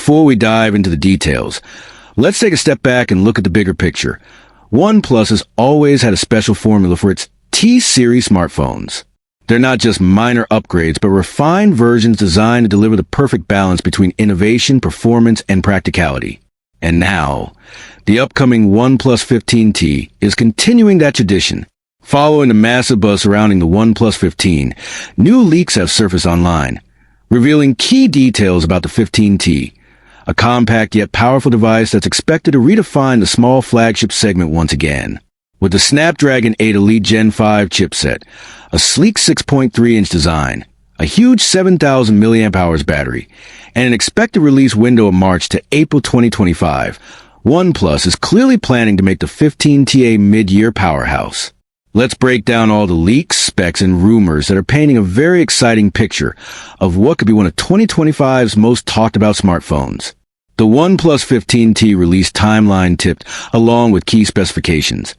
before we dive into the details, let's take a step back and look at the bigger picture. OnePlus has always had a special formula for its T-series smartphones. They're not just minor upgrades, but refined versions designed to deliver the perfect balance between innovation, performance, and practicality. And now, the upcoming OnePlus 15T is continuing that tradition. Following the massive buzz surrounding the OnePlus 15, new leaks have surfaced online, revealing key details about the 15T, a compact yet powerful device that's expected to redefine the small flagship segment once again. With the Snapdragon 8 Elite Gen 5 chipset, a sleek 6.3-inch design, a huge 7,000 mAh battery, and an expected release window of March to April 2025, OnePlus is clearly planning to make the 15T a mid-year powerhouse. Let's break down all the leaks, specs, and rumors that are painting a very exciting picture of what could be one of 2025's most talked about smartphones. The OnePlus 15T release timeline tipped along with key specifications,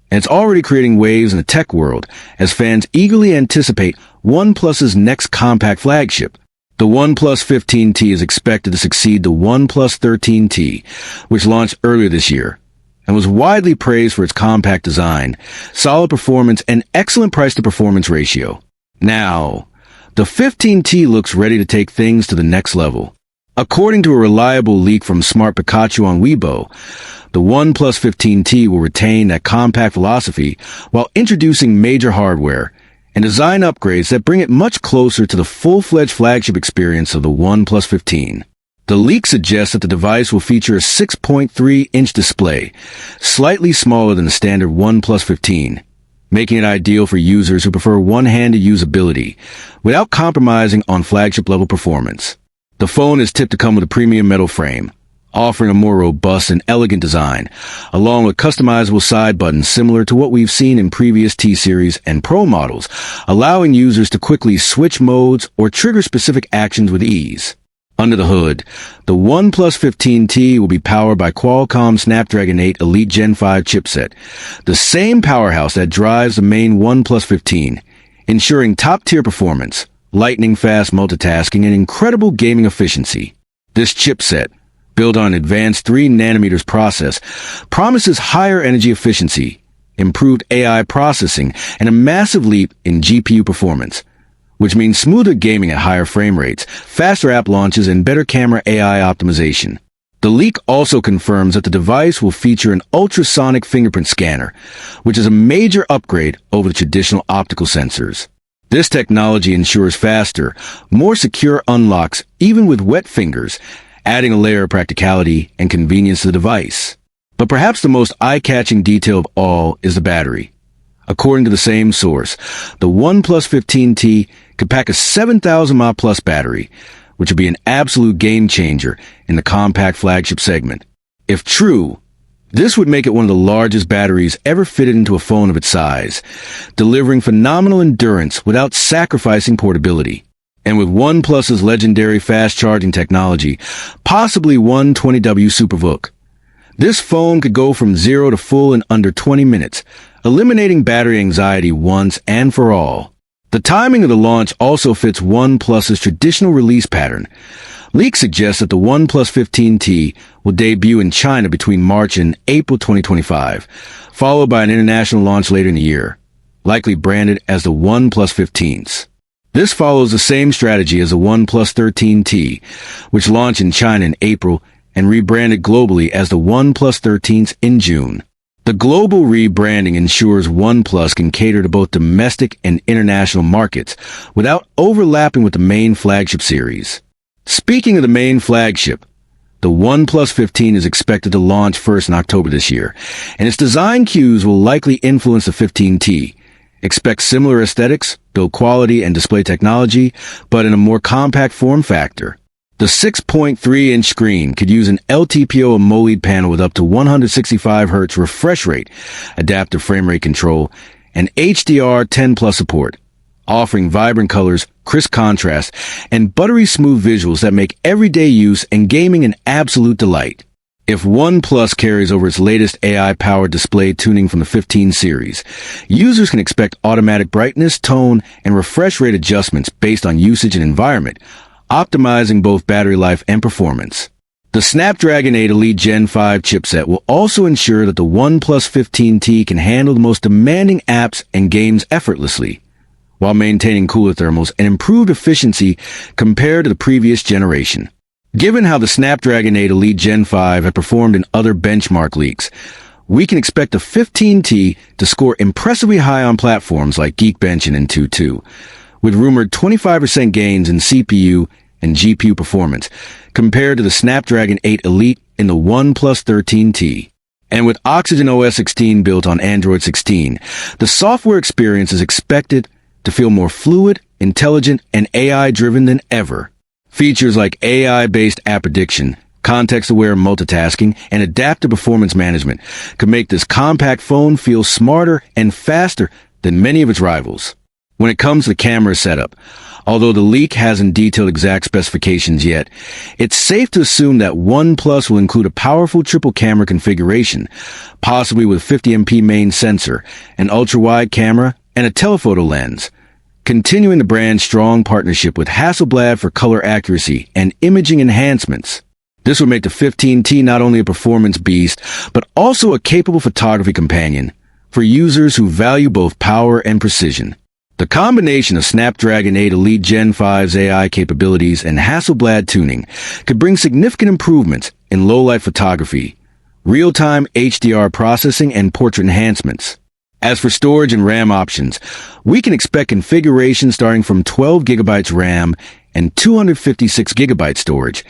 and it's already creating waves in the tech world as fans eagerly anticipate OnePlus's next compact flagship. The OnePlus 15T is expected to succeed the OnePlus 13T, which launched earlier this year, and was widely praised for its compact design, solid performance, and excellent price-to-performance ratio. Now, the 15T looks ready to take things to the next level. According to a reliable leak from Smart Pikachu on Weibo, the OnePlus 15T will retain that compact philosophy while introducing major hardware and design upgrades that bring it much closer to the full-fledged flagship experience of the OnePlus 15. The leak suggests that the device will feature a 6.3-inch display, slightly smaller than the standard OnePlus 15, making it ideal for users who prefer one-handed usability without compromising on flagship-level performance. The phone is tipped to come with a premium metal frame, offering a more robust and elegant design, along with customizable side buttons similar to what we've seen in previous T-Series and Pro models, allowing users to quickly switch modes or trigger specific actions with ease. Under the hood, the OnePlus 15T will be powered by Qualcomm's Snapdragon 8 Elite Gen 5 chipset, the same powerhouse that drives the main OnePlus 15, ensuring top-tier performance, lightning-fast multitasking, and incredible gaming efficiency. This chipset, built on an advanced 3nm process, promises higher energy efficiency, improved AI processing, and a massive leap in GPU performance, which means smoother gaming at higher frame rates, faster app launches, and better camera AI optimization. The leak also confirms that the device will feature an ultrasonic fingerprint scanner, which is a major upgrade over the traditional optical sensors. This technology ensures faster, more secure unlocks even with wet fingers, adding a layer of practicality and convenience to the device. But perhaps the most eye-catching detail of all is the battery. According to the same source, the OnePlus 15T could pack a 7,000 mAh plus battery, which would be an absolute game-changer in the compact flagship segment. If true, this would make it one of the largest batteries ever fitted into a phone of its size, delivering phenomenal endurance without sacrificing portability. And with OnePlus's legendary fast-charging technology, possibly 120W SuperVOOC, this phone could go from 0 to full in under 20 minutes, eliminating battery anxiety once and for all. The timing of the launch also fits OnePlus's traditional release pattern. Leaks suggest that the OnePlus 15T will debut in China between March and April 2025, followed by an international launch later in the year, likely branded as the OnePlus 15s. This follows the same strategy as the OnePlus 13T, which launched in China in April and rebranded globally as the OnePlus 13s in June. The global rebranding ensures OnePlus can cater to both domestic and international markets without overlapping with the main flagship series. Speaking of the main flagship, the OnePlus 15 is expected to launch first in October this year, and its design cues will likely influence the 15T. Expect similar aesthetics, build quality, and display technology, but in a more compact form factor. The 6.3-inch screen could use an LTPO AMOLED panel with up to 165Hz refresh rate, adaptive frame rate control, and HDR10+ support, offering vibrant colors, crisp contrast, and buttery smooth visuals that make everyday use and gaming an absolute delight. If OnePlus carries over its latest AI-powered display tuning from the 15 series, users can expect automatic brightness, tone, and refresh rate adjustments based on usage and environment, optimizing both battery life and performance. The Snapdragon 8 Elite Gen 5 chipset will also ensure that the OnePlus 15T can handle the most demanding apps and games effortlessly, while maintaining cooler thermals and improved efficiency compared to the previous generation. Given how the Snapdragon 8 Elite Gen 5 had performed in other benchmark leaks, we can expect the 15T to score impressively high on platforms like Geekbench and Antutu, with rumored 25% gains in CPU and GPU performance compared to the Snapdragon 8 Elite in the OnePlus 15T. And with Oxygen OS 16 built on Android 16, the software experience is expected to feel more fluid, intelligent, and AI-driven than ever. Features like AI-based app prediction, context-aware multitasking, and adaptive performance management could make this compact phone feel smarter and faster than many of its rivals. When it comes to the camera setup, although the leak hasn't detailed exact specifications yet, it's safe to assume that OnePlus will include a powerful triple camera configuration, possibly with a 50MP main sensor, an ultra-wide camera, and a telephoto lens, continuing the brand's strong partnership with Hasselblad for color accuracy and imaging enhancements. This would make the 15T not only a performance beast, but also a capable photography companion for users who value both power and precision. The combination of Snapdragon 8 Elite Gen 5's AI capabilities and Hasselblad tuning could bring significant improvements in low-light photography, real-time HDR processing, and portrait enhancements. As for storage and RAM options, we can expect configurations starting from 12GB RAM and 256GB storage,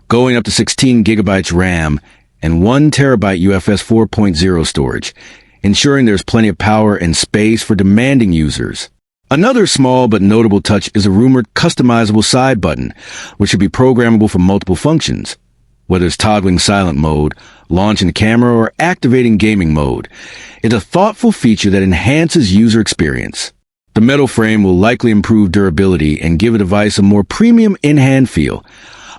going up to 16GB RAM and 1TB UFS 4.0 storage, ensuring there's plenty of power and space for demanding users. Another small but notable touch is a rumored customizable side button, which should be programmable for multiple functions, whether it's toggling silent mode, launching the camera, or activating gaming mode. It's a thoughtful feature that enhances user experience. The metal frame will likely improve durability and give a device a more premium in-hand feel,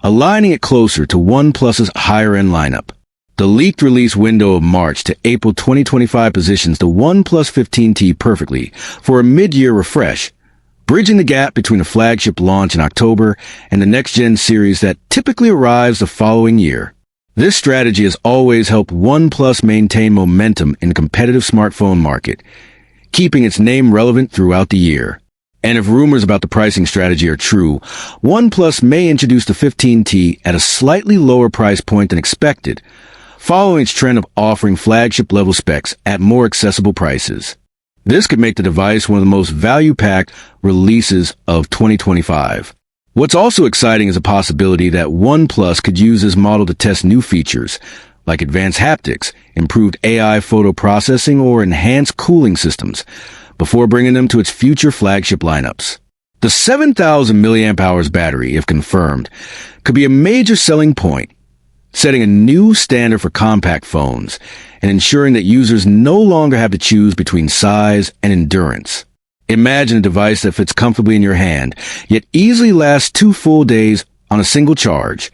aligning it closer to OnePlus's higher-end lineup. The leaked release window of March to April 2025 positions the OnePlus 15T perfectly for a mid-year refresh, bridging the gap between the flagship launch in October and the next-gen series that typically arrives the following year. This strategy has always helped OnePlus maintain momentum in the competitive smartphone market, keeping its name relevant throughout the year. And if rumors about the pricing strategy are true, OnePlus may introduce the 15T at a slightly lower price point than expected, following its trend of offering flagship-level specs at more accessible prices. This could make the device one of the most value-packed releases of 2025. What's also exciting is a possibility that OnePlus could use this model to test new features, like advanced haptics, improved AI photo processing, or enhanced cooling systems, before bringing them to its future flagship lineups. The 7,000 mAh battery, if confirmed, could be a major selling point, setting a new standard for compact phones and ensuring that users no longer have to choose between size and endurance. Imagine a device that fits comfortably in your hand, yet easily lasts 2 full days on a single charge.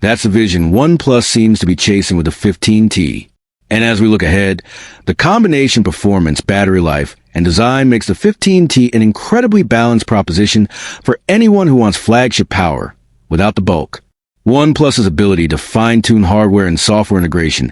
That's the vision OnePlus seems to be chasing with the 15T. And as we look ahead, the combination performance, battery life, and design makes the 15T an incredibly balanced proposition for anyone who wants flagship power without the bulk. OnePlus's ability to fine-tune hardware and software integration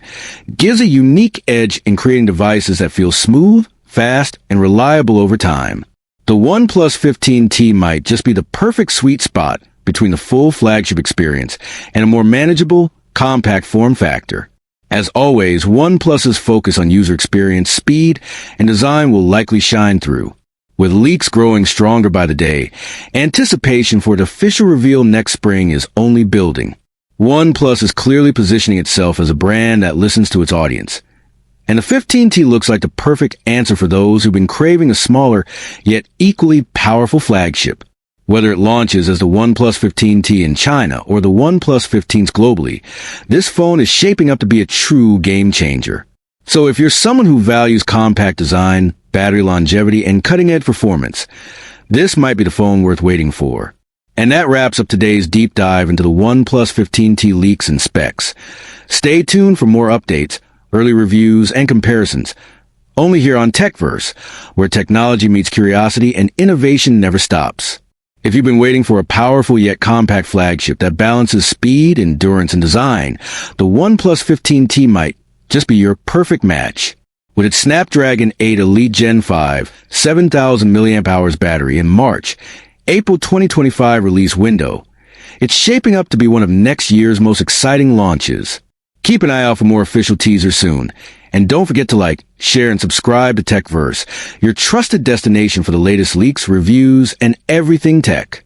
gives a unique edge in creating devices that feel smooth, fast, and reliable over time. The OnePlus 15T might just be the perfect sweet spot between the full flagship experience and a more manageable, compact form factor. As always, OnePlus's focus on user experience, speed, and design will likely shine through. With leaks growing stronger by the day, anticipation for the official reveal next spring is only building. OnePlus is clearly positioning itself as a brand that listens to its audience. And the 15T looks like the perfect answer for those who've been craving a smaller, yet equally powerful flagship. Whether it launches as the OnePlus 15T in China or the OnePlus 15s globally, this phone is shaping up to be a true game changer. So if you're someone who values compact design, battery longevity, and cutting-edge performance, this might be the phone worth waiting for. And that wraps up today's deep dive into the OnePlus 15T leaks and specs. Stay tuned for more updates, early reviews, and comparisons, only here on TechVerse, where technology meets curiosity and innovation never stops. If you've been waiting for a powerful yet compact flagship that balances speed, endurance, and design, the OnePlus 15T might just be your perfect match. With its Snapdragon 8 Elite Gen 5, 7,000 mAh battery in March, April 2025 release window, it's shaping up to be one of next year's most exciting launches. Keep an eye out for more official teasers soon. And don't forget to like, share, and subscribe to TechVerse, your trusted destination for the latest leaks, reviews, and everything tech.